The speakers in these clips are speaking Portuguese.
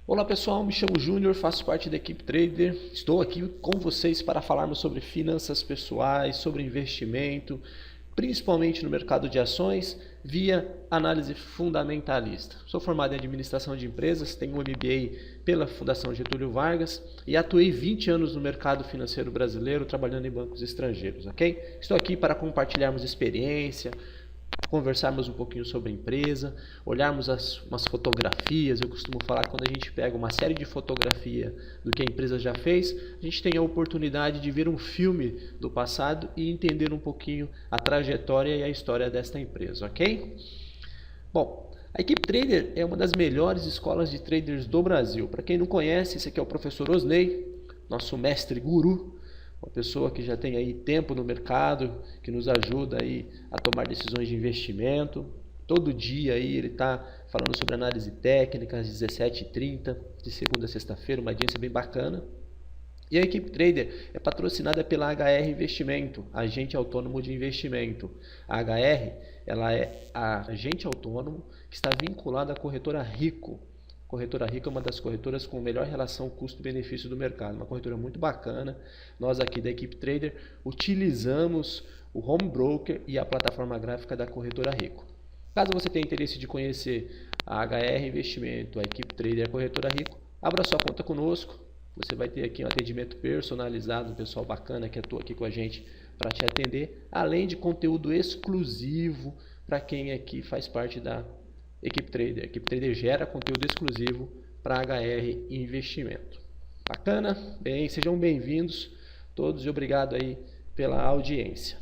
Olá pessoal, me chamo Júnior, faço parte da equipe Trader. Estou aqui com vocês para falarmos sobre finanças pessoais, sobre investimento, principalmente no mercado de ações, via análise fundamentalista. Sou formado em administração de empresas, tenho um MBA pela Fundação Getúlio Vargas e atuei 20 anos no mercado financeiro brasileiro, trabalhando em bancos estrangeiros, ok? Estou aqui para compartilharmos experiência, conversarmos um pouquinho sobre a empresa, olharmos umas fotografias. Eu costumo falar que quando a gente pega uma série de fotografia do que a empresa já fez, a gente tem a oportunidade de ver um filme do passado e entender um pouquinho a trajetória e a história desta empresa, ok? Bom, a equipe Trader é uma das melhores escolas de traders do Brasil. Para quem não conhece, esse aqui é o professor Osney, nosso mestre guru, uma pessoa que já tem aí tempo no mercado, que nos ajuda aí a tomar decisões de investimento. Todo dia aí ele está falando sobre análise técnica, às 17h30, de segunda a sexta-feira, uma audiência bem bacana. E a equipe Trader é patrocinada pela HR Investimento, agente autônomo de investimento. A HR, ela é a agente autônomo que está vinculada à corretora Rico. A corretora Rico é uma das corretoras com melhor relação custo-benefício do mercado, uma corretora muito bacana. Nós aqui da equipe Trader utilizamos o home broker e a plataforma gráfica da corretora Rico. Caso você tenha interesse de conhecer a HR Investimento, a equipe Trader e a corretora Rico, abra sua conta conosco. Você vai ter aqui um atendimento personalizado, um pessoal bacana que atua aqui com a gente para te atender, além de conteúdo exclusivo para quem aqui faz parte da equipe Trader. A equipe Trader gera conteúdo exclusivo para HR Investimento. Bacana? Bem, sejam bem-vindos todos e obrigado aí pela audiência.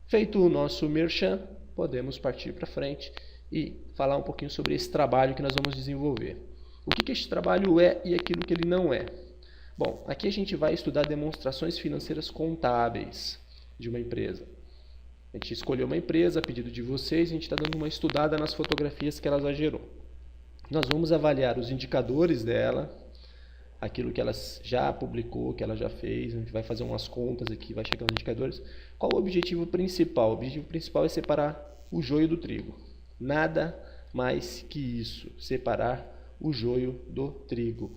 Feito o nosso merchan, podemos partir para frente e falar um pouquinho sobre esse trabalho que nós vamos desenvolver. O que esse trabalho é e aquilo que ele não é? Bom, aqui a gente vai estudar demonstrações financeiras contábeis de uma empresa. A gente escolheu uma empresa a pedido de vocês, a gente está dando uma estudada nas fotografias que ela já gerou. Nós vamos avaliar os indicadores dela, aquilo que ela já publicou, que ela já fez, a gente vai fazer umas contas aqui, vai chegar nos indicadores. Qual o objetivo principal? O objetivo principal é separar o joio do trigo. Nada mais que isso, separar o joio do trigo.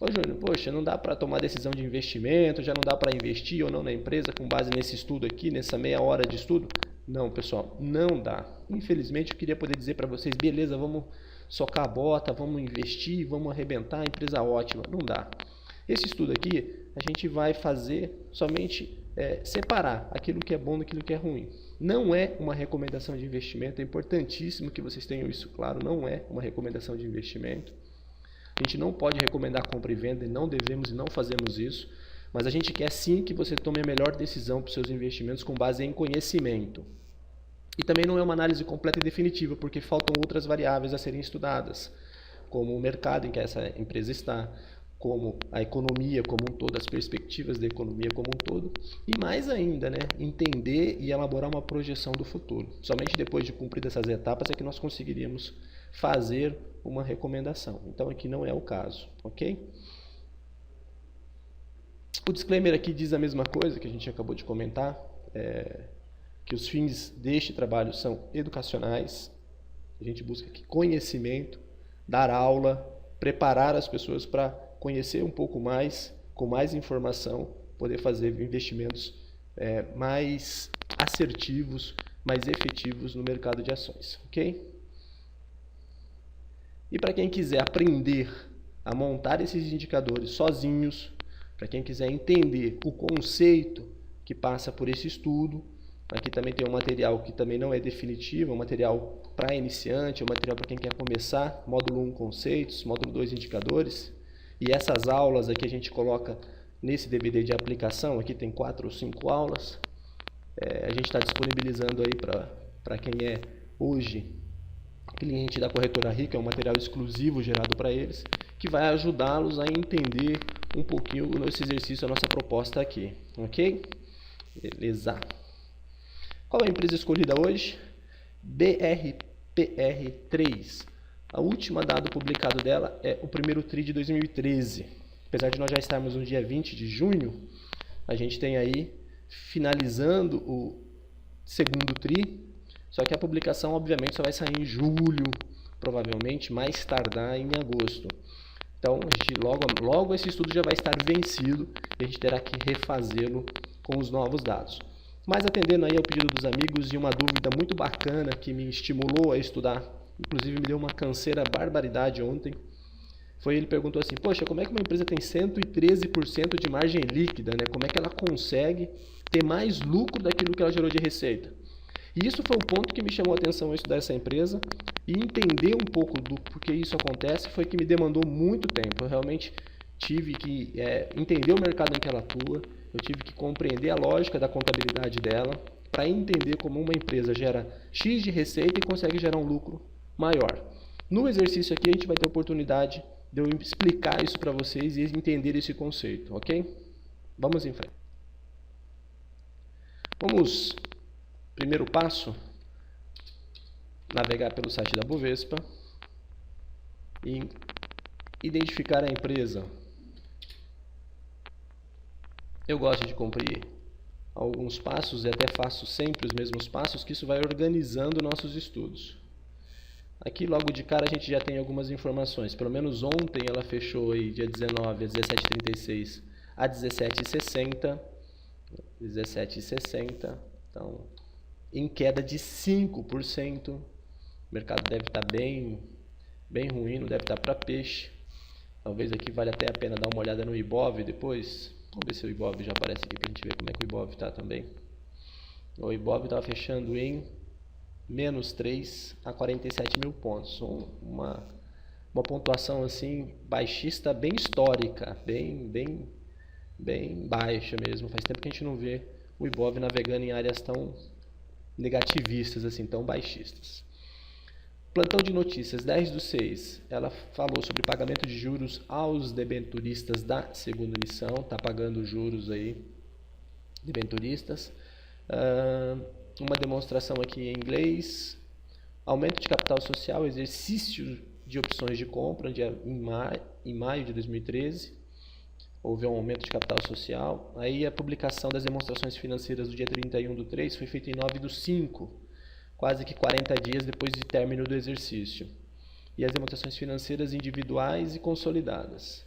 Ô Júnior, poxa, não dá para tomar decisão de investimento, já não dá para investir ou não na empresa com base nesse estudo aqui, nessa meia hora de estudo? Não, pessoal, não dá. Infelizmente, eu queria poder dizer para vocês, beleza, vamos socar a bota, vamos investir, vamos arrebentar, empresa ótima. Não dá. Esse estudo aqui, a gente vai fazer somente separar aquilo que é bom daquilo que é ruim. Não é uma recomendação de investimento, é importantíssimo que vocês tenham isso claro, não é uma recomendação de investimento. A gente não pode recomendar compra e venda, e não devemos e não fazemos isso, mas a gente quer sim que você tome a melhor decisão para os seus investimentos com base em conhecimento. E também não é uma análise completa e definitiva, porque faltam outras variáveis a serem estudadas, como o mercado em que essa empresa está, como a economia como um todo, as perspectivas da economia como um todo, e mais ainda, né, entender e elaborar uma projeção do futuro. Somente depois de cumprir essas etapas é que nós conseguiríamos fazer uma recomendação. Então aqui não é o caso, ok? O disclaimer aqui diz a mesma coisa que a gente acabou de comentar, que os fins deste trabalho são educacionais. A gente busca aqui conhecimento, dar aula, preparar as pessoas para conhecer um pouco mais, com mais informação, poder fazer investimentos mais assertivos, mais efetivos no mercado de ações, ok? E para quem quiser aprender a montar esses indicadores sozinhos, para quem quiser entender o conceito que passa por esse estudo, aqui também tem um material que também não é definitivo, é um material para iniciante, é um material para quem quer começar, módulo 1 conceitos, módulo 2 indicadores, e essas aulas aqui a gente coloca nesse DVD de aplicação, aqui tem 4 ou 5 aulas, a gente está disponibilizando aí para quem é hoje cliente da corretora Rico, é um material exclusivo gerado para eles, que vai ajudá-los a entender um pouquinho nesse exercício, a nossa proposta aqui, ok? Beleza. Qual é a empresa escolhida hoje? BRPR3. A última dado publicado dela é o primeiro TRI de 2013. Apesar de nós já estarmos no dia 20 de junho, a gente tem aí, finalizando o segundo TRI, Só que a publicação, obviamente, só vai sair em julho, provavelmente, mais tardar em agosto. Então, a gente, logo esse estudo já vai estar vencido e a gente terá que refazê-lo com os novos dados. Mas atendendo aí ao pedido dos amigos e uma dúvida muito bacana que me estimulou a estudar, inclusive me deu uma canseira barbaridade ontem, ele perguntou assim, poxa, como é que uma empresa tem 113% de margem líquida, né? Como é que ela consegue ter mais lucro daquilo que ela gerou de receita? E isso foi o ponto que me chamou a atenção a estudar essa empresa e entender um pouco do porquê isso acontece, foi que me demandou muito tempo. Eu realmente tive que entender o mercado em que ela atua, eu tive que compreender a lógica da contabilidade dela para entender como uma empresa gera X de receita e consegue gerar um lucro maior. No exercício aqui a gente vai ter a oportunidade de eu explicar isso para vocês e entender esse conceito, ok? Vamos em frente. Vamos, primeiro passo, navegar pelo site da Bovespa e identificar a empresa. Eu gosto de cumprir alguns passos e até faço sempre os mesmos passos, que isso vai organizando nossos estudos. Aqui logo de cara a gente já tem algumas informações, pelo menos ontem ela fechou aí dia 19 a 17,36 a 17,60, então em queda de 5%, o mercado deve estar bem ruim, não deve estar para peixe, talvez aqui vale até a pena dar uma olhada no Ibov depois, vamos ver se o Ibov já aparece aqui para a gente ver como é que o Ibov está também. O Ibov estava fechando em menos 3 a 47 mil pontos, uma pontuação assim baixista bem histórica, bem baixa mesmo. Faz tempo que a gente não vê o Ibov navegando em áreas tão negativistas, assim, tão baixistas. Plantão de notícias, 10/6, ela falou sobre pagamento de juros aos debenturistas da segunda emissão, está pagando juros aí, debenturistas. Uma demonstração aqui em inglês, aumento de capital social, exercício de opções de compra em maio de 2013, houve um aumento de capital social. Aí a publicação das demonstrações financeiras do dia 31/3 foi feita em 9/5, quase que 40 dias depois do término do exercício. E as demonstrações financeiras individuais e consolidadas.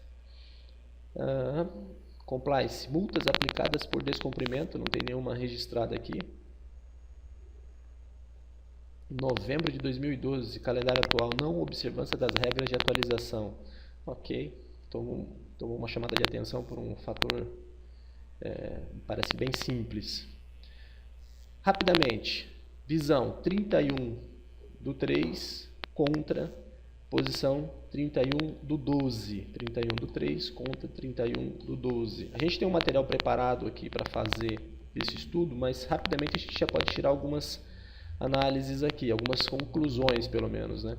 Compliance, multas aplicadas por descumprimento, não tem nenhuma registrada aqui. Novembro de 2012, calendário atual, não observância das regras de atualização. Ok, tomou uma chamada de atenção por um fator, parece bem simples. Rapidamente, visão 31/3 contra posição 31/12. 31/3 contra 31/12. A gente tem um material preparado aqui para fazer esse estudo, mas rapidamente a gente já pode tirar algumas análises aqui, algumas conclusões pelo menos, né?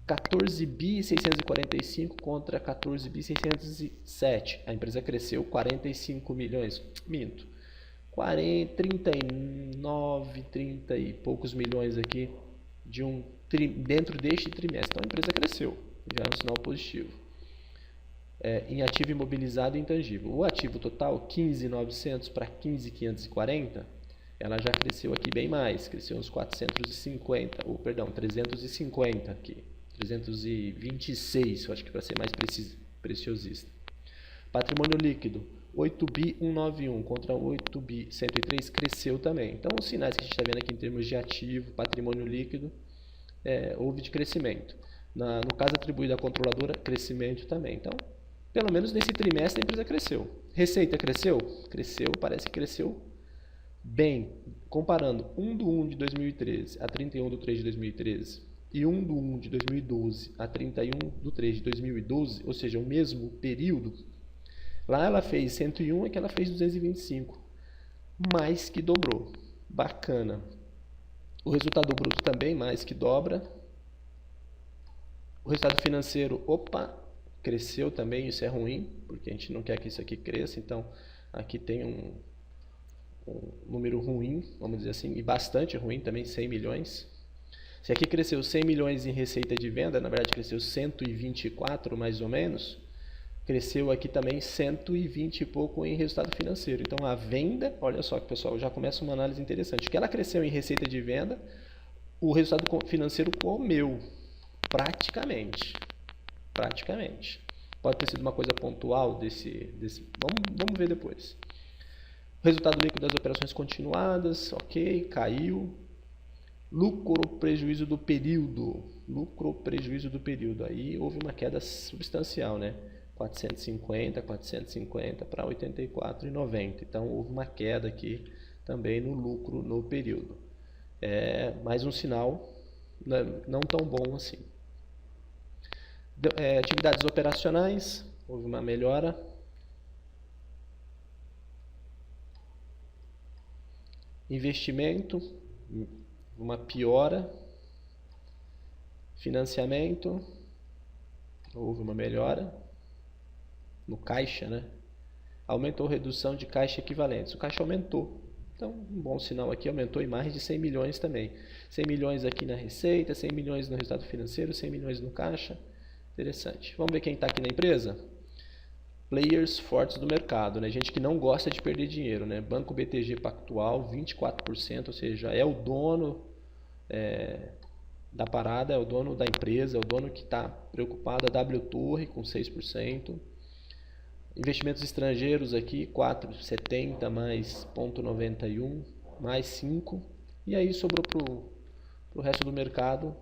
14.645 contra 14.607. A empresa cresceu 45 milhões. Minto. 39, 30 e poucos milhões aqui dentro deste trimestre. Então a empresa cresceu. Já é um sinal positivo. Em ativo imobilizado e intangível. O ativo total, 15.900 para 15.540, ela já cresceu aqui bem mais, cresceu uns 350 aqui, 326, eu acho que para ser mais preciosista. Patrimônio líquido, 8.191 contra 8.103, cresceu também. Então, os sinais que a gente está vendo aqui em termos de ativo, patrimônio líquido, houve de crescimento. No caso atribuído à controladora, crescimento também. Então, pelo menos nesse trimestre a empresa cresceu. Receita cresceu? Cresceu, parece que cresceu bem, comparando 1/1 de 2013 a 31/3 de 2013 e 1/1 de 2012 a 31/3 de 2012, ou seja, o mesmo período, lá ela fez 101 e aqui ela fez 225, mais que dobrou, bacana. O resultado bruto também mais que dobra. O resultado financeiro, cresceu também, isso é ruim, porque a gente não quer que isso aqui cresça, então aqui tem um número ruim, vamos dizer assim, e bastante ruim também, 100 milhões. Se aqui cresceu 100 milhões em receita de venda, na verdade cresceu 124 mais ou menos, cresceu aqui também 120 e pouco em resultado financeiro. Então a venda, olha só que pessoal, já começa uma análise interessante, que ela cresceu em receita de venda, o resultado financeiro comeu, praticamente. Pode ter sido uma coisa pontual vamos ver depois. O resultado líquido das operações continuadas, ok, caiu. Lucro prejuízo do período. Aí houve uma queda substancial, né? 450 para 84,90. Então houve uma queda aqui também no lucro no período. É mais um sinal não tão bom assim. Atividades operacionais, houve uma melhora. Investimento, uma piora. Financiamento, houve uma melhora. No caixa, né? Aumentou a redução de caixa equivalentes. O caixa aumentou. Então, um bom sinal aqui, aumentou em mais de 100 milhões também. 100 milhões aqui na receita, 100 milhões no resultado financeiro, 100 milhões no caixa. Interessante. Vamos ver quem está aqui na empresa? Players fortes do mercado, né? Gente que não gosta de perder dinheiro, né? Banco BTG Pactual, 24%, ou seja, é o dono da parada, é o dono da empresa, é o dono que está preocupado. A W Torre com 6%. Investimentos estrangeiros aqui, 4,70 mais 0,91, mais 5. E aí sobrou para o resto do mercado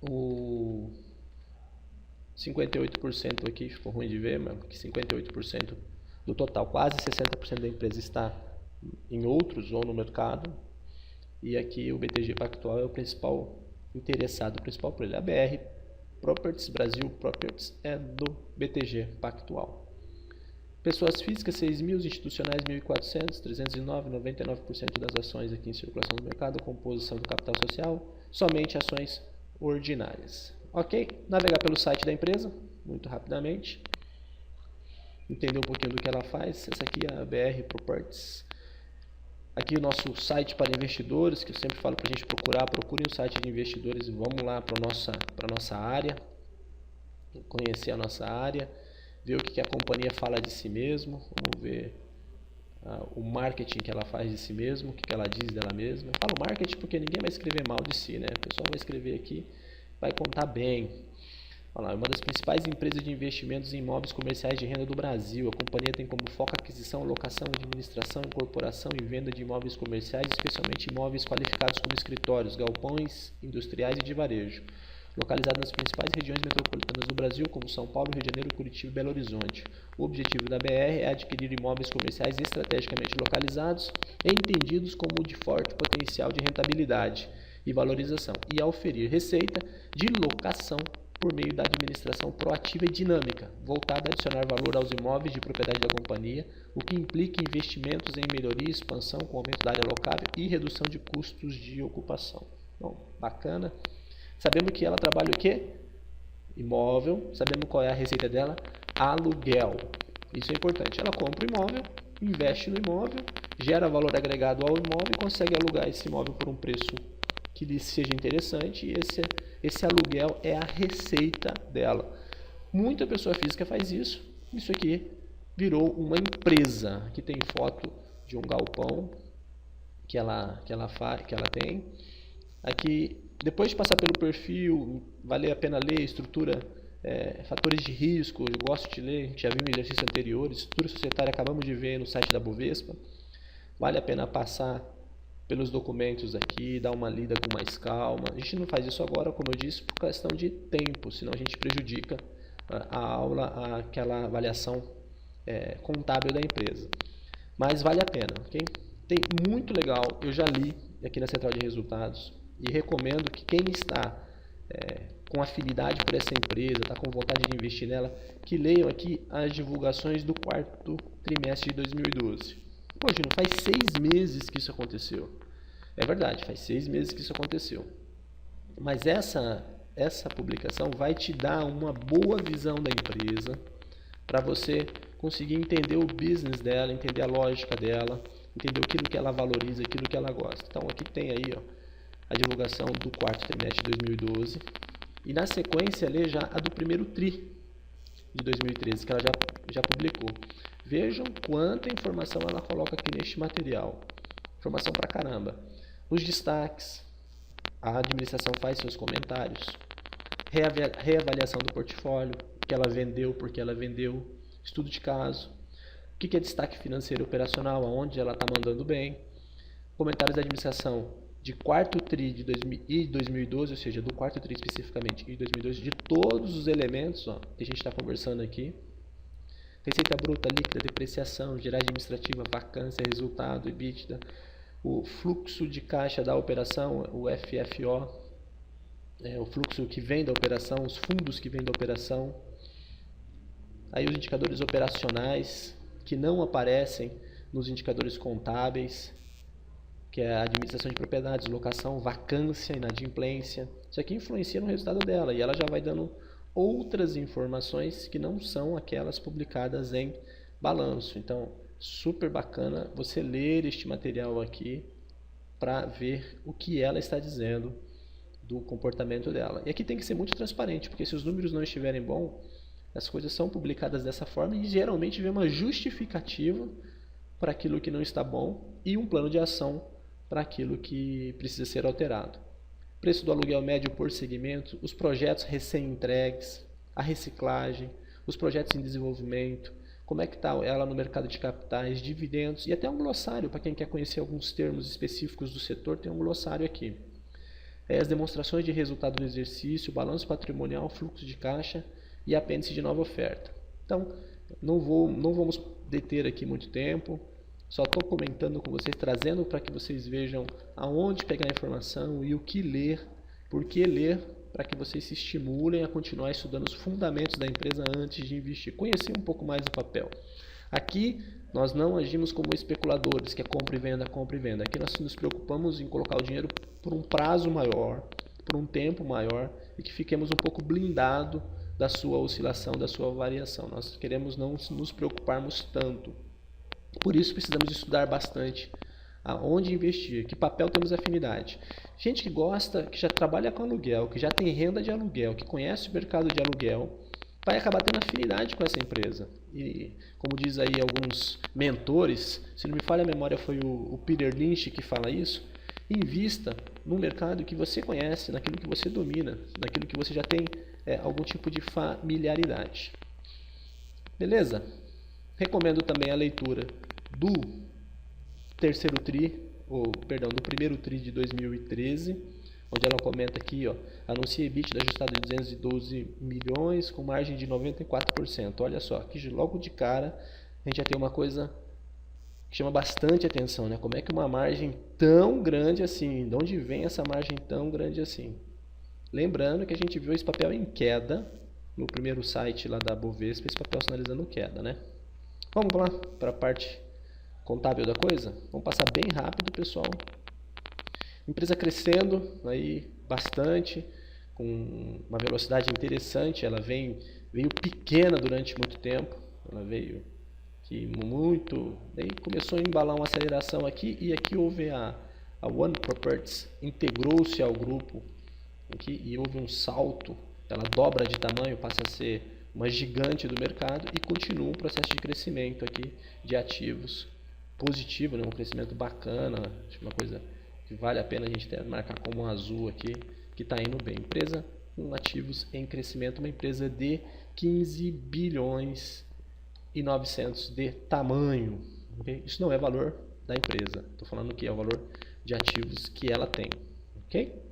o 58% aqui, ficou ruim de ver, mas 58% do total, quase 60% da empresa está em outros ou no mercado. E aqui o BTG Pactual é o principal interessado, o principal por ele. A BR Properties, Brasil Properties, é do BTG Pactual. Pessoas físicas, 6.000, institucionais, 1.400, 309, 99% das ações aqui em circulação no mercado, composição do capital social, somente ações ordinárias. Ok? Navegar pelo site da empresa, muito rapidamente. Entender um pouquinho do que ela faz. Essa aqui é a BR Properties. Aqui o nosso site para investidores, que eu sempre falo para a gente procurar. Procurem o site de investidores e vamos lá para a nossa área. Conhecer a nossa área. Ver o que a companhia fala de si mesmo. Vamos ver o marketing que ela faz de si mesmo, o que ela diz dela mesma. Eu falo marketing porque ninguém vai escrever mal de si, né? O pessoal vai escrever aqui, vai contar bem. Olha lá, uma das principais empresas de investimentos em imóveis comerciais de renda do Brasil. A companhia tem como foco aquisição, locação, administração, incorporação e venda de imóveis comerciais, especialmente imóveis qualificados como escritórios, galpões industriais e de varejo. Localizado nas principais regiões metropolitanas do Brasil, como São Paulo, Rio de Janeiro, Curitiba e Belo Horizonte. O objetivo da BR é adquirir imóveis comerciais estrategicamente localizados, entendidos como de forte potencial de rentabilidade e valorização, e a oferir receita de locação por meio da administração proativa e dinâmica, voltada a adicionar valor aos imóveis de propriedade da companhia, o que implica investimentos em melhoria e expansão com aumento da área locável e redução de custos de ocupação. Bom, bacana. Sabemos que ela trabalha o quê? Imóvel. Sabemos qual é a receita dela? Aluguel. Isso é importante. Ela compra o imóvel, investe no imóvel, gera valor agregado ao imóvel e consegue alugar esse imóvel por um preço que lhe seja interessante. E esse aluguel é a receita dela. Muita pessoa física faz isso. Isso aqui virou uma empresa. Aqui tem foto de um galpão que ela tem. Aqui, depois de passar pelo perfil, vale a pena ler estrutura, fatores de risco. Eu gosto de ler, a gente já viu no exercício anterior. Estrutura societária, acabamos de ver no site da Bovespa. Vale a pena passar pelos documentos aqui, dar uma lida com mais calma. A gente não faz isso agora, como eu disse, por questão de tempo, senão a gente prejudica a aula, aquela avaliação contábil da empresa. Mas vale a pena, ok? Tem muito legal, eu já li aqui na Central de Resultados e recomendo que quem está com afinidade por essa empresa, está com vontade de investir nela, que leiam aqui as divulgações do quarto trimestre de 2012. Pô, Gino, faz 6 meses que isso aconteceu. É verdade, faz 6 meses que isso aconteceu. Mas essa publicação vai te dar uma boa visão da empresa para você conseguir entender o business dela, entender a lógica dela, entender aquilo que ela valoriza, aquilo que ela gosta. Então aqui tem aí a divulgação do quarto trimestre de 2012 e na sequência ler já a do primeiro TRI de 2013, que ela já publicou. Vejam quanta informação ela coloca aqui neste material. Informação pra caramba. Os destaques, a administração faz seus comentários. Reavaliação do portfólio, o que ela vendeu, por que ela vendeu, estudo de caso, o que é destaque financeiro e operacional, aonde ela está mandando bem, comentários da administração de quarto TRI de 2012, ou seja, do quarto TRI especificamente, de 2012, de todos os elementos que a gente está conversando aqui, receita bruta, líquida, depreciação, geragem administrativa, vacância, resultado, EBITDA, o fluxo de caixa da operação, o FFO, o fluxo que vem da operação, os fundos que vêm da operação, aí os indicadores operacionais que não aparecem nos indicadores contábeis, que é a administração de propriedades, locação, vacância, inadimplência. Isso aqui influencia no resultado dela e ela já vai dando outras informações que não são aquelas publicadas em balanço. Então, super bacana você ler este material aqui para ver o que ela está dizendo do comportamento dela. E aqui tem que ser muito transparente, porque se os números não estiverem bons, as coisas são publicadas dessa forma e geralmente vem uma justificativa para aquilo que não está bom e um plano de ação para aquilo que precisa ser alterado. Preço do aluguel médio por segmento, os projetos recém-entregues, a reciclagem, os projetos em desenvolvimento, como é que está ela no mercado de capitais, dividendos e até um glossário, para quem quer conhecer alguns termos específicos do setor, tem um glossário aqui. As demonstrações de resultado do exercício, balanço patrimonial, fluxo de caixa e apêndice de nova oferta. Então, não vamos deter aqui muito tempo. Só estou comentando com vocês, trazendo para que vocês vejam aonde pegar a informação e o que ler, por que ler, para que vocês se estimulem a continuar estudando os fundamentos da empresa antes de investir, conhecer um pouco mais do papel. Aqui nós não agimos como especuladores, que é compra e venda, compra e venda. Aqui nós nos preocupamos em colocar o dinheiro por um prazo maior, por um tempo maior e que fiquemos um pouco blindado da sua oscilação, da sua variação. Nós queremos não nos preocuparmos tanto. Por isso precisamos estudar bastante aonde investir, que papel temos afinidade. Gente que gosta, que já trabalha com aluguel, que já tem renda de aluguel, que conhece o mercado de aluguel, vai acabar tendo afinidade com essa empresa. E como diz aí alguns mentores, se não me falha a memória foi o Peter Lynch que fala isso, invista no mercado que você conhece, naquilo que você domina, naquilo que você já tem algum tipo de familiaridade. Beleza? Recomendo também a leitura do do primeiro TRI de 2013, onde ela comenta aqui, anuncia EBITDA ajustado de 212 milhões com margem de 94%. Olha só, aqui logo de cara a gente já tem uma coisa que chama bastante atenção, né? Como é que uma margem tão grande assim, de onde vem essa margem tão grande assim? Lembrando que a gente viu esse papel em queda no primeiro site lá da Bovespa, esse papel sinalizando queda, né? Vamos lá para a parte contábil da coisa? Vamos passar bem rápido, pessoal. Empresa crescendo aí bastante, com uma velocidade interessante. Ela veio pequena durante muito tempo. Ela veio aqui muito... Daí começou a embalar uma aceleração aqui e aqui houve a One Properties, integrou-se ao grupo aqui, e houve um salto. Ela dobra de tamanho, passa a ser uma gigante do mercado e continua um processo de crescimento aqui de ativos positivo, né? Um crescimento bacana, acho uma coisa que vale a pena a gente marcar como um azul aqui, que está indo bem. Empresa com ativos em crescimento, uma empresa de 15 bilhões e 900 de tamanho. Okay? Isso não é valor da empresa, estou falando que é o valor de ativos que ela tem. Ok?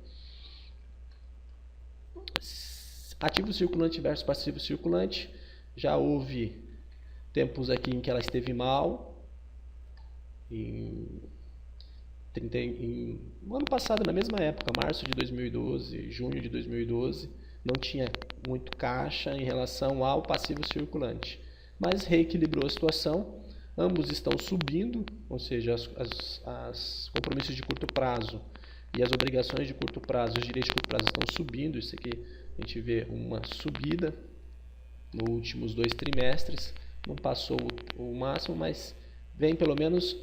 Ativo circulante versus passivo circulante. Já houve tempos aqui em que ela esteve mal. No ano passado, na mesma época, março de 2012, junho de 2012, não tinha muito caixa em relação ao passivo circulante. Mas reequilibrou a situação. Ambos estão subindo, ou seja, os compromissos de curto prazo e as obrigações de curto prazo, os direitos de curto prazo estão subindo. Isso aqui a gente vê uma subida nos últimos 2 trimestres, não passou o máximo, mas vem pelo menos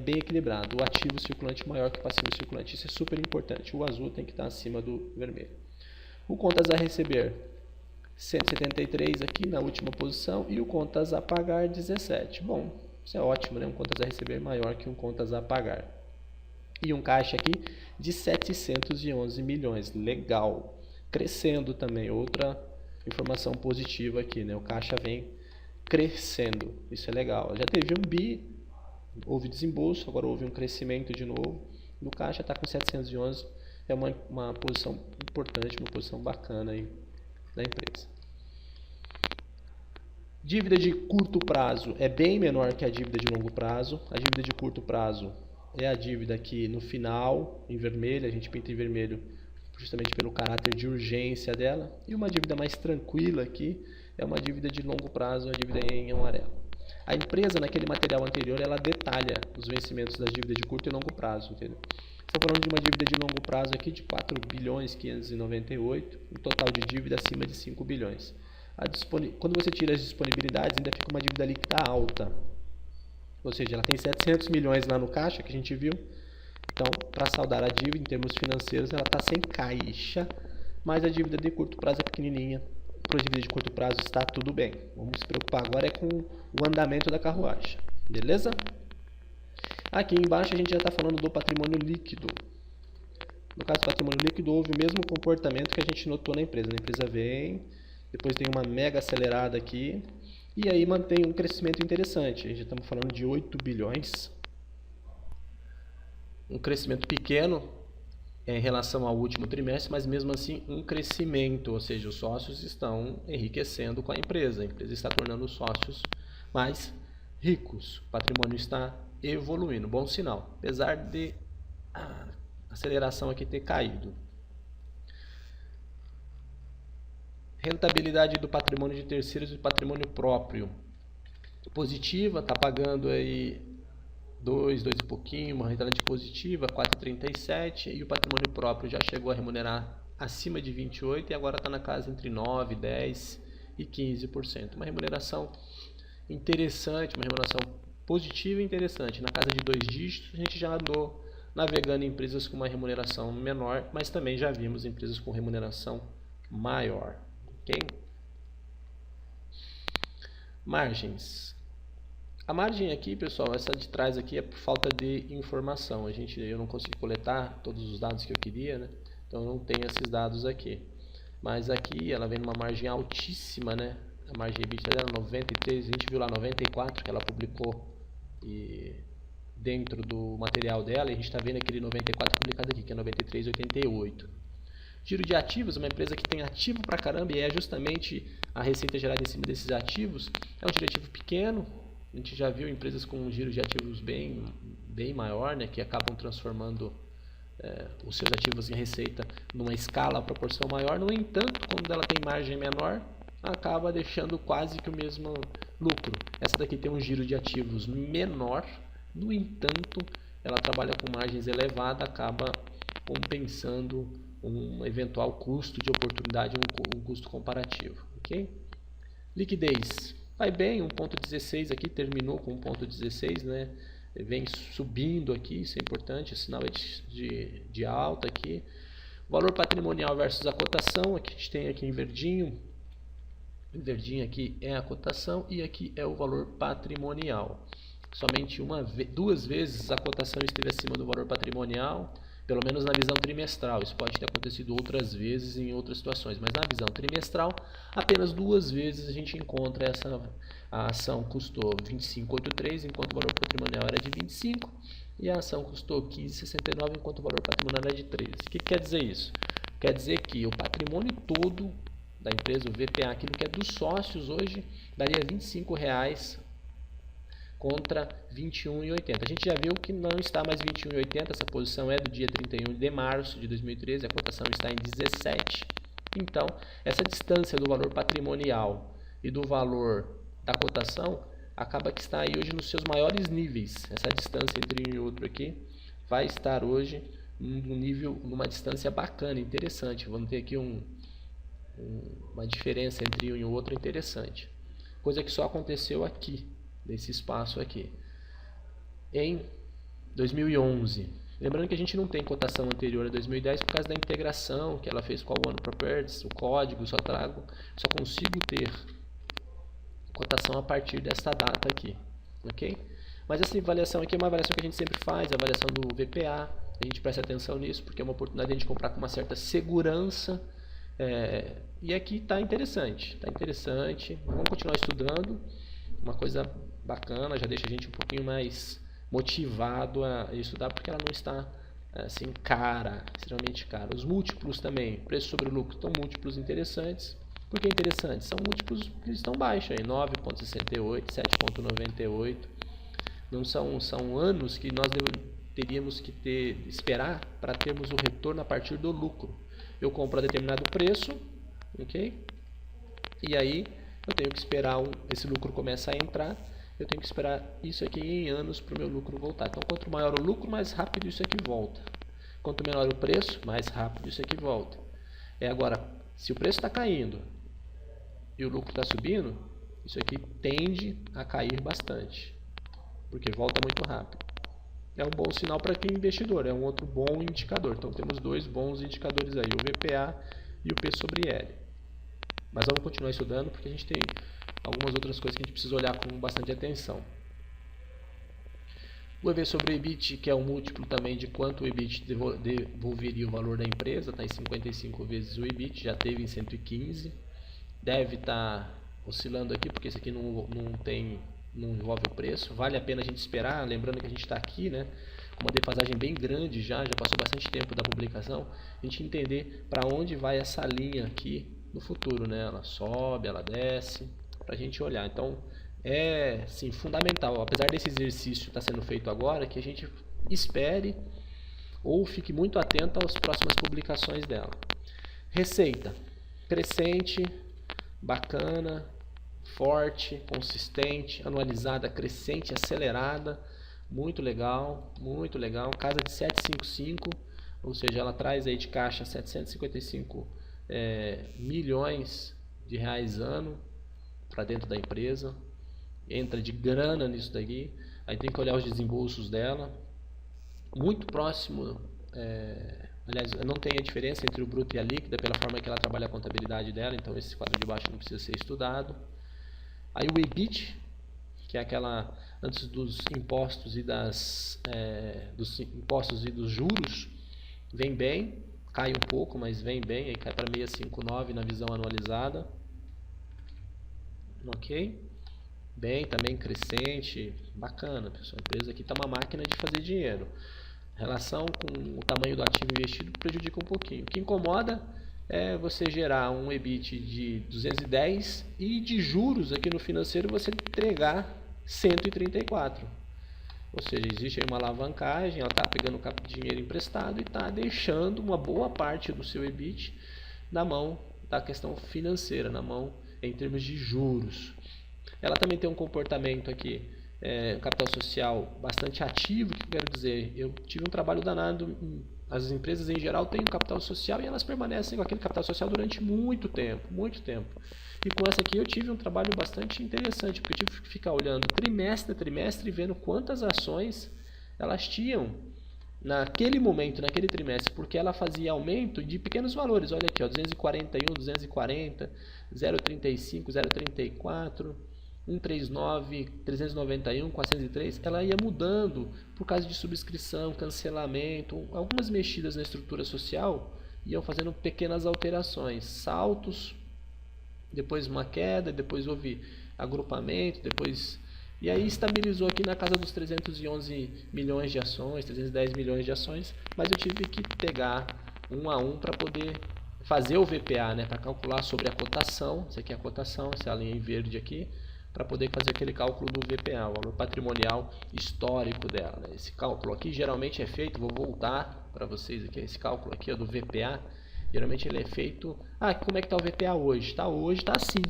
bem equilibrado. O ativo circulante maior que o passivo circulante, isso é super importante. O azul tem que estar acima do vermelho. O contas a receber, 173 aqui na última posição e o contas a pagar, 17. Bom, isso é ótimo, né? Um contas a receber maior que um contas a pagar. E um caixa aqui de 711 milhões. Legal. Crescendo também. Outra informação positiva aqui, né? O caixa vem crescendo. Isso é legal. Já teve um bi, houve desembolso, agora houve um crescimento de novo. No caixa está com 711. É uma posição importante, uma posição bacana aí da empresa. Dívida de curto prazo é bem menor que a dívida de longo prazo. A dívida de curto prazo é a dívida aqui no final, em vermelho, a gente pinta em vermelho justamente pelo caráter de urgência dela. E uma dívida mais tranquila aqui é uma dívida de longo prazo, a dívida em amarelo. A empresa, naquele material anterior, ela detalha os vencimentos das dívidas de curto e longo prazo, entendeu? Estou falando de uma dívida de longo prazo aqui de 4 bilhões 598, um total de dívida acima de 5 bilhões. Quando você tira as disponibilidades, ainda fica uma dívida líquida alta. Ou seja, ela tem 700 milhões lá no caixa, que a gente viu. Então, para saldar a dívida em termos financeiros, ela está sem caixa, mas a dívida de curto prazo é pequenininha. Para a dívida de curto prazo está tudo bem. Vamos se preocupar agora é com o andamento da carruagem. Beleza? Aqui embaixo a gente já está falando do patrimônio líquido. No caso do patrimônio líquido, houve o mesmo comportamento que a gente notou na empresa. A empresa vem, depois tem uma mega acelerada aqui, e aí mantém um crescimento interessante. A gente estamos falando de 8 bilhões. Um crescimento pequeno em relação ao último trimestre, mas mesmo assim um crescimento, ou seja, os sócios estão enriquecendo com a empresa está tornando os sócios mais ricos, o patrimônio está evoluindo, bom sinal, apesar de a aceleração aqui ter caído. Rentabilidade do patrimônio de terceiros e do patrimônio próprio positiva, está pagando aí 2 e pouquinho, uma rentabilidade positiva, 4,37, e o patrimônio próprio já chegou a remunerar acima de 28 e agora está na casa entre 9, 10 e 15%. Uma remuneração interessante, uma remuneração positiva e interessante. Na casa de 2 dígitos, a gente já andou navegando em empresas com uma remuneração menor, mas também já vimos empresas com remuneração maior. Ok? Margens. A margem aqui, pessoal, essa de trás aqui é por falta de informação. Eu não consegui coletar todos os dados que eu queria, né? Então eu não tenho esses dados aqui. Mas aqui ela vem numa margem altíssima, né? A margem EBITDA dela 93, a gente viu lá 94 que ela publicou dentro do material dela, e a gente está vendo aquele 94 publicado aqui, que é 93,88. Giro de ativos, uma empresa que tem ativo pra caramba e é justamente a receita gerada em cima desses ativos. É um giro de ativo pequeno. A gente já viu empresas com um giro de ativos bem maior, né, que acabam transformando os seus ativos em receita numa escala, proporção maior. No entanto, quando ela tem margem menor, acaba deixando quase que o mesmo lucro. Essa daqui tem um giro de ativos menor, no entanto, ela trabalha com margens elevadas, acaba compensando um eventual custo de oportunidade, um custo comparativo. Okay? Liquidez. Vai bem, 1,16 aqui, terminou com 1,16, né? Vem subindo aqui, isso é importante, o sinal é de alta aqui. Valor patrimonial versus a cotação, aqui a gente tem aqui em verdinho. Em verdinho aqui é a cotação e aqui é o valor patrimonial. Somente duas vezes a cotação esteve acima do valor patrimonial, pelo menos na visão trimestral. Isso pode ter acontecido outras vezes em outras situações, mas na visão trimestral, apenas 2 vezes a gente encontra a ação custou 25,83 enquanto o valor patrimonial era de 25 e a ação custou 15,69 enquanto o valor patrimonial era de 13. O que quer dizer isso? Quer dizer que o patrimônio todo da empresa, o VPA, aquilo que é dos sócios hoje, daria R$ 25,00 contra 21,80. A gente já viu que não está mais 21,80, essa posição é do dia 31 de março de 2013, a cotação está em 17. Então, essa distância do valor patrimonial e do valor da cotação acaba que está aí hoje nos seus maiores níveis. Essa distância entre um e outro aqui vai estar hoje numa distância bacana, interessante. Vamos ter aqui uma diferença entre um e o outro interessante. Coisa que só aconteceu aqui, nesse espaço aqui. Em 2011. Lembrando que a gente não tem cotação anterior a 2010 por causa da integração que ela fez com a One Properties, o código, só consigo ter cotação a partir dessa data aqui, ok? Mas essa avaliação aqui é uma avaliação que a gente sempre faz, a avaliação do VPA, a gente preste atenção nisso, porque é uma oportunidade de a gente comprar com uma certa segurança. E aqui está interessante, vamos continuar estudando, uma coisa bacana, já deixa a gente um pouquinho mais motivado a estudar, porque ela não está assim cara, extremamente cara. Os múltiplos também, preço sobre lucro, estão múltiplos interessantes. Por que interessantes? São múltiplos que estão baixos, 9,68, 7,98. Não são anos que nós teríamos que esperar para termos o retorno a partir do lucro. Eu compro a determinado preço, ok? E aí eu tenho que esperar esse lucro começar a entrar. Eu tenho que esperar isso aqui em anos para o meu lucro voltar. Então, quanto maior o lucro, mais rápido isso aqui volta. Quanto menor o preço, mais rápido isso aqui volta. Agora, se o preço está caindo e o lucro está subindo, isso aqui tende a cair bastante, porque volta muito rápido. É um bom sinal para quem é investidor, é um outro bom indicador. Então, temos dois bons indicadores aí, o VPA e o P sobre L. Mas vamos continuar estudando, porque a gente tem algumas outras coisas que a gente precisa olhar com bastante atenção. O EV sobre o EBIT, que é um múltiplo também de quanto o EBIT devolveria o valor da empresa, está em 55 vezes o EBIT, já teve em 115. Deve estar oscilando aqui, porque esse aqui não envolve o preço. Vale a pena a gente esperar, lembrando que a gente está aqui, né, com uma defasagem bem grande já passou bastante tempo da publicação, a gente entender para onde vai essa linha aqui no futuro, né? Ela sobe, ela desce, para a gente olhar. Então é sim fundamental, apesar desse exercício estar sendo feito agora, que a gente espere ou fique muito atento às próximas publicações dela. Receita crescente, bacana, forte, consistente, anualizada, crescente, acelerada, muito legal, casa de 755, ou seja, ela traz aí de caixa 755 milhões de reais ano para dentro da empresa, entra de grana nisso daqui, aí tem que olhar os desembolsos dela, muito próximo, aliás, não tem a diferença entre o bruto e a líquida pela forma que ela trabalha a contabilidade dela, então esse quadro de baixo não precisa ser estudado. Aí o EBIT, que é aquela antes dos impostos e dos juros, vem bem, cai um pouco, mas vem bem, aí cai para 659 na visão anualizada. Ok? Bem, também crescente, bacana, pessoal. A empresa aqui está uma máquina de fazer dinheiro. A relação com o tamanho do ativo investido prejudica um pouquinho. O que incomoda é você gerar um EBIT de 210 e de juros aqui no financeiro você entregar 134. Ou seja, existe aí uma alavancagem, ela está pegando dinheiro emprestado e está deixando uma boa parte do seu EBIT na mão da questão financeira, na mão em termos de juros. Ela também tem um comportamento aqui, capital social bastante ativo, que eu quero dizer, eu tive um trabalho danado, as empresas em geral têm um capital social e elas permanecem com aquele capital social durante muito tempo. E com essa aqui eu tive um trabalho bastante interessante, porque eu tive que ficar olhando trimestre a trimestre e vendo quantas ações elas tinham naquele momento, naquele trimestre, porque ela fazia aumento de pequenos valores. Olha aqui, ó, 241, 240, 0,35, 0,34, 139, 391, 403, ela ia mudando por causa de subscrição, cancelamento, algumas mexidas na estrutura social iam fazendo pequenas alterações, saltos, depois uma queda, depois houve agrupamento, e aí estabilizou aqui na casa dos 311 milhões de ações, 310 milhões de ações, mas eu tive que pegar um a um para poder fazer o VPA, né, para calcular sobre a cotação, essa aqui é a cotação, essa linha em verde aqui, para poder fazer aquele cálculo do VPA, o valor patrimonial histórico dela. Né? Esse cálculo aqui geralmente é feito, vou voltar para vocês aqui, esse cálculo aqui do VPA, geralmente ele é feito, como é que está o VPA hoje? Hoje está assim,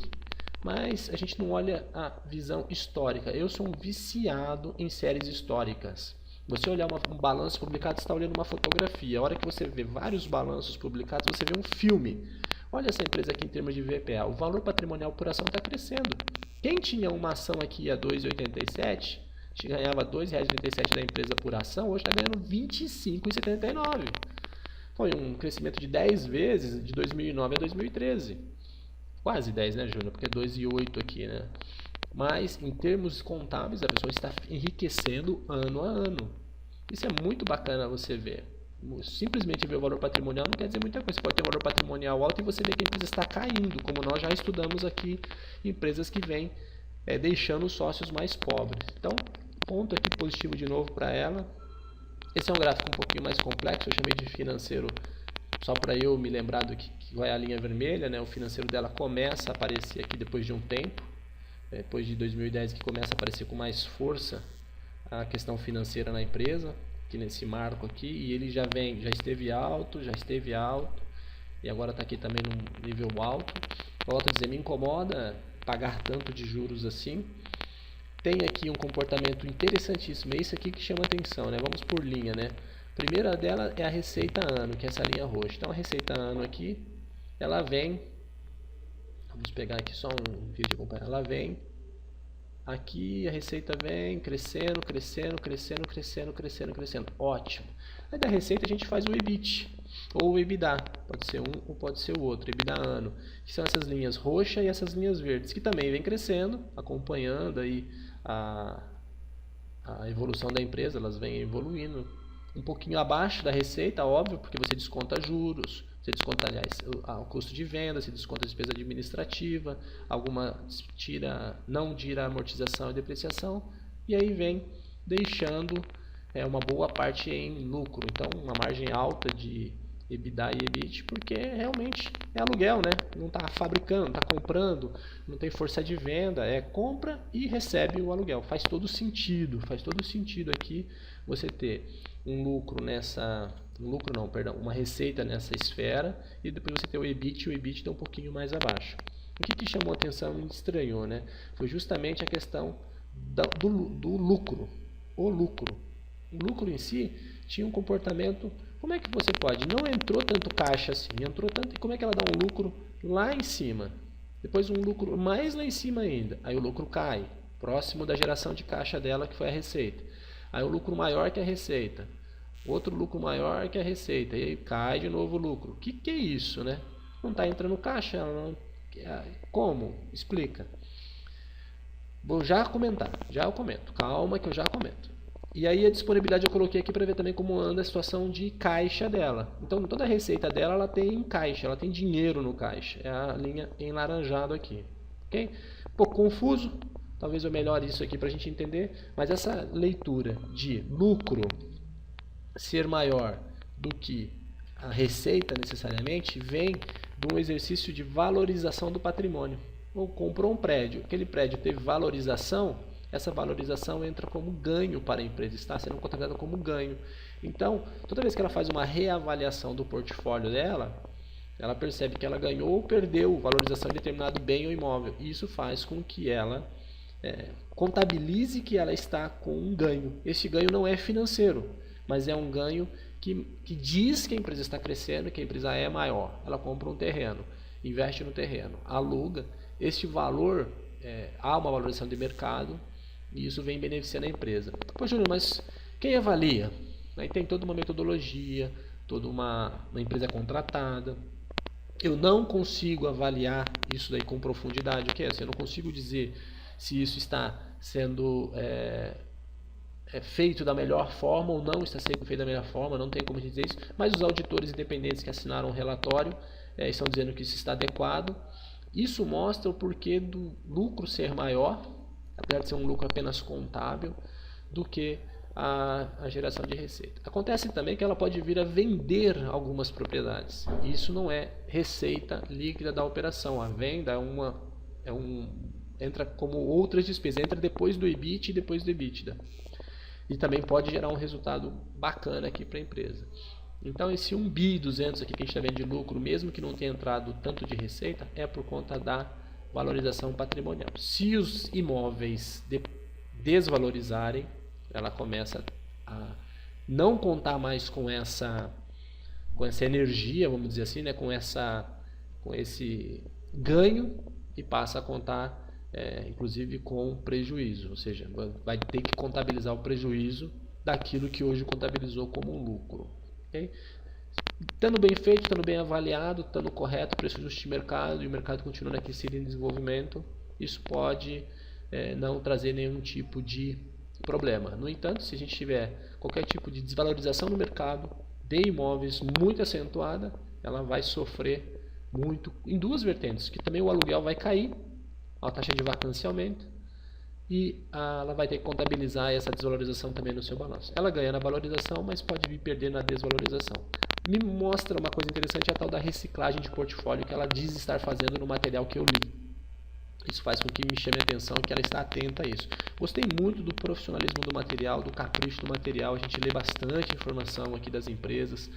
mas a gente não olha a visão histórica. Eu sou um viciado em séries históricas. Você olhar um balanço publicado, você está olhando uma fotografia. A hora que você vê vários balanços publicados, você vê um filme. Olha essa empresa aqui em termos de VPA, o valor patrimonial por ação está crescendo. Quem tinha uma ação aqui a R$ 2,87, ganhava R$ 2,87 da empresa por ação, hoje está ganhando R$ 25,79. Foi um crescimento de 10 vezes de 2009 a 2013. Quase 10, né, Júnior? Porque é 2,8 aqui, né? Mas, em termos contábeis, a pessoa está enriquecendo ano a ano. Isso é muito bacana você ver. Simplesmente ver o valor patrimonial não quer dizer muita coisa. Você pode ter um valor patrimonial alto e você vê que a empresa está caindo, como nós já estudamos aqui, empresas que vêm deixando os sócios mais pobres. Então, ponto aqui positivo de novo para ela. Esse é um gráfico um pouquinho mais complexo, eu chamei de financeiro só para eu me lembrar do que vai a linha vermelha, né? O financeiro dela começa a aparecer aqui depois de um tempo, depois de 2010 que começa a aparecer com mais força a questão financeira na empresa, aqui nesse marco aqui, e ele já esteve alto, e agora está aqui também num nível alto. Volto a dizer, me incomoda pagar tanto de juros assim. Tem aqui um comportamento interessantíssimo, é isso aqui que chama atenção, né? Vamos por linha, né? A primeira dela é a receita ano, que é essa linha roxa. Então a receita ano aqui, ela vem, vamos pegar aqui só um vídeo de acompanhar, ela vem, aqui a receita vem crescendo, ótimo. Aí da receita a gente faz o EBIT, ou o EBITDA, pode ser um ou pode ser o outro, EBITDA ano, que são essas linhas roxas e essas linhas verdes, que também vem crescendo, acompanhando aí a evolução da empresa, elas vêm evoluindo um pouquinho abaixo da receita, óbvio, porque você desconta juros, você desconta, aliás, o custo de venda, você desconta a despesa administrativa, não tira a amortização e depreciação, e aí vem deixando uma boa parte em lucro. Então, uma margem alta de EBITDA e EBIT, porque realmente é aluguel, né? Não está fabricando, não está comprando, não tem força de venda, compra e recebe o aluguel. Faz todo sentido aqui você ter uma receita nessa esfera e depois você ter o EBIT, e o EBITDA um pouquinho mais abaixo. O que chamou a atenção e me estranhou, né? Foi justamente a questão do lucro. O lucro em si tinha um comportamento. Como é que você pode? Não entrou tanto caixa assim, entrou tanto. E como é que ela dá um lucro lá em cima? Depois um lucro mais lá em cima ainda. Aí o lucro cai, próximo da geração de caixa dela, que foi a receita. Aí o lucro maior que a receita. Outro lucro maior que a receita. E aí cai de novo o lucro. O que é isso, né? Não está entrando caixa? Como? Explica. Vou já comentar. Já eu comento. Calma que eu já comento. E aí a disponibilidade eu coloquei aqui para ver também como anda a situação de caixa dela. Então toda a receita dela ela tem caixa, ela tem dinheiro no caixa. É a linha em laranjado aqui. Ok? Um pouco confuso, talvez eu melhore isso aqui para a gente entender, mas essa leitura de lucro ser maior do que a receita necessariamente vem de um exercício de valorização do patrimônio. Ou comprou um prédio, aquele prédio teve valorização, essa valorização entra como ganho para a empresa, está sendo contabilizada como ganho. Então, toda vez que ela faz uma reavaliação do portfólio dela, ela percebe que ela ganhou ou perdeu valorização de determinado bem ou imóvel. E isso faz com que ela contabilize que ela está com um ganho. Esse ganho não é financeiro, mas é um ganho que diz que a empresa está crescendo, que a empresa é maior. Ela compra um terreno, investe no terreno, aluga. Este valor, há uma valorização de mercado, e isso vem beneficiando a empresa. Pô, Júnior, mas quem avalia? Aí tem toda uma metodologia, toda uma empresa contratada. Eu não consigo avaliar isso daí com profundidade. O que é assim? Eu não consigo dizer se isso está sendo feito da melhor forma ou não está sendo feito da melhor forma, não tem como dizer isso. Mas os auditores independentes que assinaram o relatório estão dizendo que isso está adequado. Isso mostra o porquê do lucro ser maior, apesar de ser um lucro apenas contábil, do que a geração de receita. Acontece também que ela pode vir a vender algumas propriedades. Isso não é receita líquida da operação. A venda entra como outras despesas, entra depois do EBIT e depois do EBITDA. E também pode gerar um resultado bacana aqui para a empresa. Então esse 1 bi 200 aqui que a gente está vendo de lucro, mesmo que não tenha entrado tanto de receita, é por conta da valorização patrimonial. Se os imóveis desvalorizarem, ela começa a não contar mais com essa energia, vamos dizer assim, né? com esse ganho, e passa a contar inclusive com prejuízo, ou seja, vai ter que contabilizar o prejuízo daquilo que hoje contabilizou como um lucro. Okay? Estando bem feito, estando bem avaliado, estando correto, preço justo de mercado, e o mercado continuando aquecido em desenvolvimento, isso pode não trazer nenhum tipo de problema. No entanto, se a gente tiver qualquer tipo de desvalorização no mercado, de imóveis muito acentuada, ela vai sofrer muito em duas vertentes, que também o aluguel vai cair, a taxa de vacância aumenta e ela vai ter que contabilizar essa desvalorização também no seu balanço. Ela ganha na valorização, mas pode vir perder na desvalorização. Me mostra uma coisa interessante, a tal da reciclagem de portfólio que ela diz estar fazendo no material que eu li. Isso faz com que me chame a atenção que ela está atenta a isso. Gostei muito do profissionalismo do material, do capricho do material. A gente lê bastante informação aqui das empresas.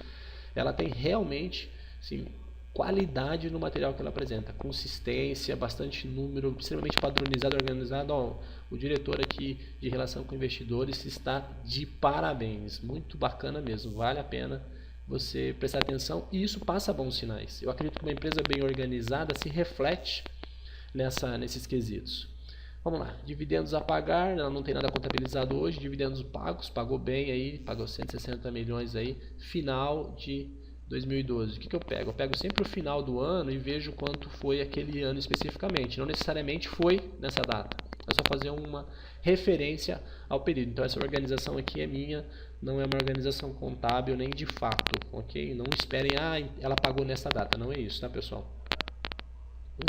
Ela tem realmente, sim, qualidade no material que ela apresenta. Consistência, bastante número, extremamente padronizado, organizado. Ó, o diretor aqui de relação com investidores está de parabéns. Muito bacana mesmo. Vale a pena você prestar atenção e isso passa bons sinais. Eu acredito que uma empresa bem organizada se reflete nesses quesitos. Vamos lá, dividendos a pagar, ela não tem nada contabilizado hoje, dividendos pagos, pagou bem aí, pagou 160 milhões aí, final de 2012. O que eu pego? Eu pego sempre o final do ano e vejo quanto foi aquele ano especificamente, não necessariamente foi nessa data, é só fazer uma referência ao período. Então essa organização aqui é minha, não é uma organização contábil nem de fato, ok? Não esperem, ela pagou nessa data, não é isso, tá pessoal?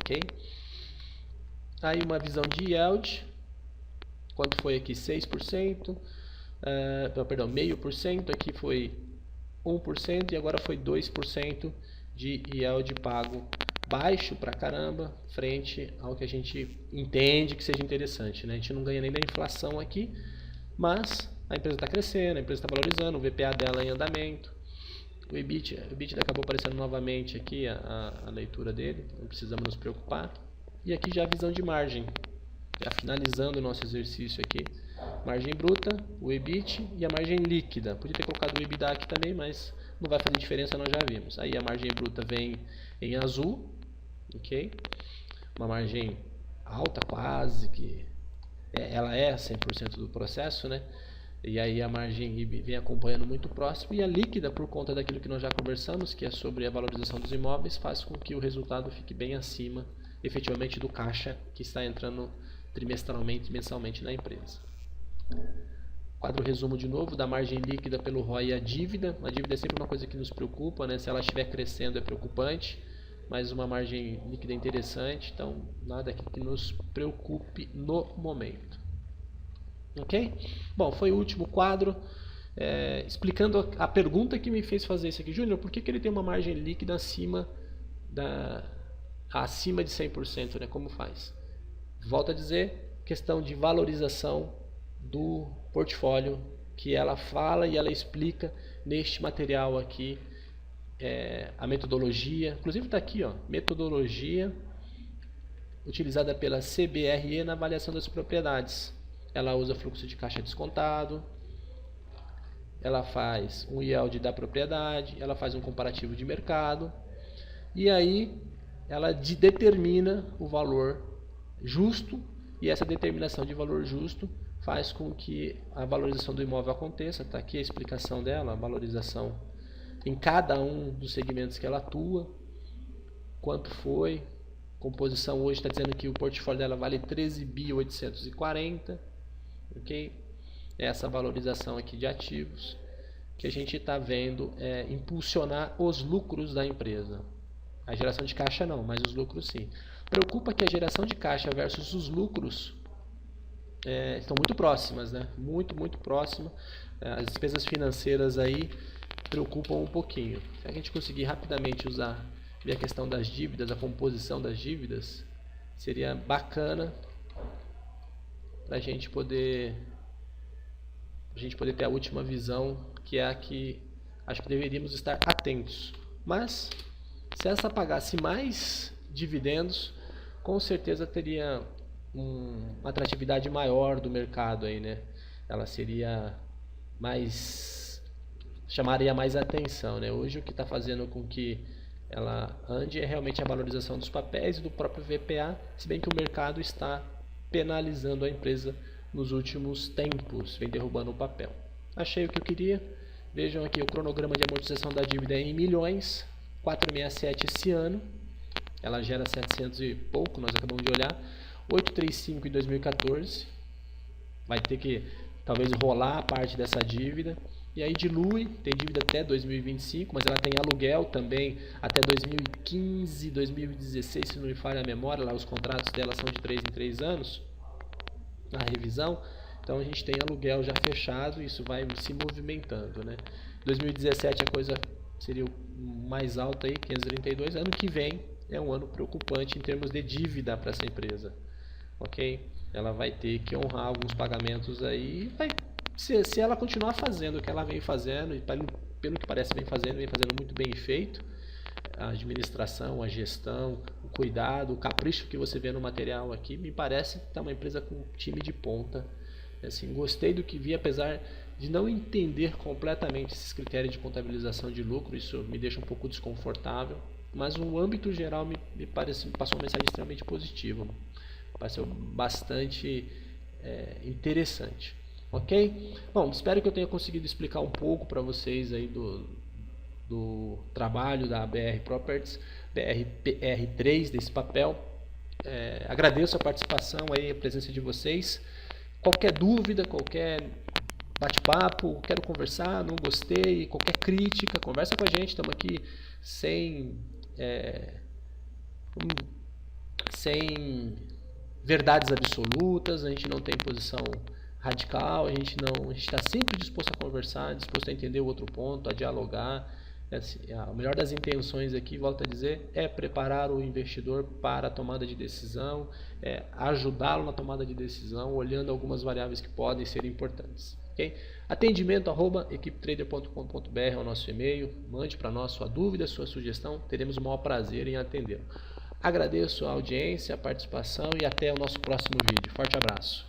Ok? Aí uma visão de yield, quanto foi aqui? 6%, perdão, 0,5%, aqui foi 1% e agora foi 2% de yield pago, baixo pra caramba, frente ao que a gente entende que seja interessante, né? A gente não ganha nem da inflação aqui, mas a empresa está crescendo, a empresa está valorizando, o VPA dela em andamento, o EBITDA acabou aparecendo novamente aqui, a leitura dele, não precisamos nos preocupar. E aqui já a visão de margem, já finalizando o nosso exercício aqui, margem bruta, o EBIT e a margem líquida. Podia ter colocado o EBITDA aqui também, mas não vai fazer diferença, nós já vimos. Aí a margem bruta vem em azul, ok? Uma margem alta quase, que ela é 100% do processo, né? E aí a margem vem acompanhando muito próximo. E a líquida, por conta daquilo que nós já conversamos, que é sobre a valorização dos imóveis, faz com que o resultado fique bem acima efetivamente do caixa que está entrando trimestralmente, mensalmente na empresa. Quadro resumo de novo da margem líquida pelo ROI e a dívida. A dívida é sempre uma coisa que nos preocupa, né? Se ela estiver crescendo é preocupante, mas uma margem líquida é interessante, então nada aqui que nos preocupe no momento. Ok? Bom, foi o último quadro. Explicando a pergunta que me fez fazer isso aqui, Júnior, por que ele tem uma margem líquida acima de 100%, né? Como faz? Volto a dizer, questão de valorização do portfólio que ela fala e ela explica neste material aqui, a metodologia, inclusive está aqui, ó, metodologia utilizada pela CBRE na avaliação das propriedades. Ela usa fluxo de caixa descontado, ela faz um yield da propriedade, ela faz um comparativo de mercado e aí ela determina o valor justo, e essa determinação de valor justo faz com que a valorização do imóvel aconteça. Está aqui a explicação dela, a valorização em cada um dos segmentos que ela atua, quanto foi, composição hoje está dizendo que o portfólio dela vale 13.840, ok? Essa valorização aqui de ativos que a gente está vendo impulsionar os lucros da empresa. A geração de caixa não, mas os lucros sim. Preocupa que a geração de caixa versus os lucros estão muito próximas, né? Muito próximas. As despesas financeiras aí preocupam um pouquinho. Se a gente conseguir rapidamente ver a questão das dívidas, a composição das dívidas, seria bacana para a gente poder ter a última visão, que é a que acho que deveríamos estar atentos. Mas se essa pagasse mais dividendos, com certeza teria uma atratividade maior do mercado aí, né? Ela chamaria mais atenção, né? Hoje o que está fazendo com que ela ande é realmente a valorização dos papéis e do próprio VPA, se bem que o mercado está penalizando a empresa nos últimos tempos, vem derrubando o papel. Achei o que eu queria. Vejam aqui o cronograma de amortização da dívida em milhões, 467 esse ano, ela gera 700 e pouco, nós acabamos de olhar, 835 em 2014, vai ter que talvez rolar a parte dessa dívida, e aí dilui, tem dívida até 2025, mas ela tem aluguel também até 2015, 2016, se não me falha a memória, lá os contratos dela são de 3 em 3 anos, a revisão. Então a gente tem aluguel já fechado, isso vai se movimentando, né? 2017 a coisa seria o mais alto aí, 532. Ano que vem é um ano preocupante em termos de dívida para essa empresa, ok? Ela vai ter que honrar alguns pagamentos aí, se ela continuar fazendo o que ela vem fazendo, e pelo que parece vem fazendo muito bem feito, a administração, a gestão, o cuidado, o capricho que você vê no material aqui, me parece que está uma empresa com um time de ponta. Assim, gostei do que vi, apesar de não entender completamente esses critérios de contabilização de lucro, isso me deixa um pouco desconfortável, mas no âmbito geral me passou uma mensagem extremamente positiva, pareceu bastante interessante, ok? Bom, espero que eu tenha conseguido explicar um pouco para vocês aí do trabalho da BR Properties, BR3 desse papel. Agradeço a participação aí, a presença de vocês. Qualquer dúvida, qualquer bate-papo, quero conversar, não gostei, qualquer crítica, conversa com a gente, estamos aqui sem verdades absolutas, a gente não tem posição radical, a gente está sempre disposto a conversar, disposto a entender o outro ponto, a dialogar. A melhor das intenções aqui, volto a dizer, é preparar o investidor para a tomada de decisão, ajudá-lo na tomada de decisão, olhando algumas variáveis que podem ser importantes. Okay? Atendimento@equipetrader.com.br é o nosso e-mail, mande para nós sua dúvida, sua sugestão, teremos o maior prazer em atendê-lo. Agradeço a audiência, a participação e até o nosso próximo vídeo. Forte abraço.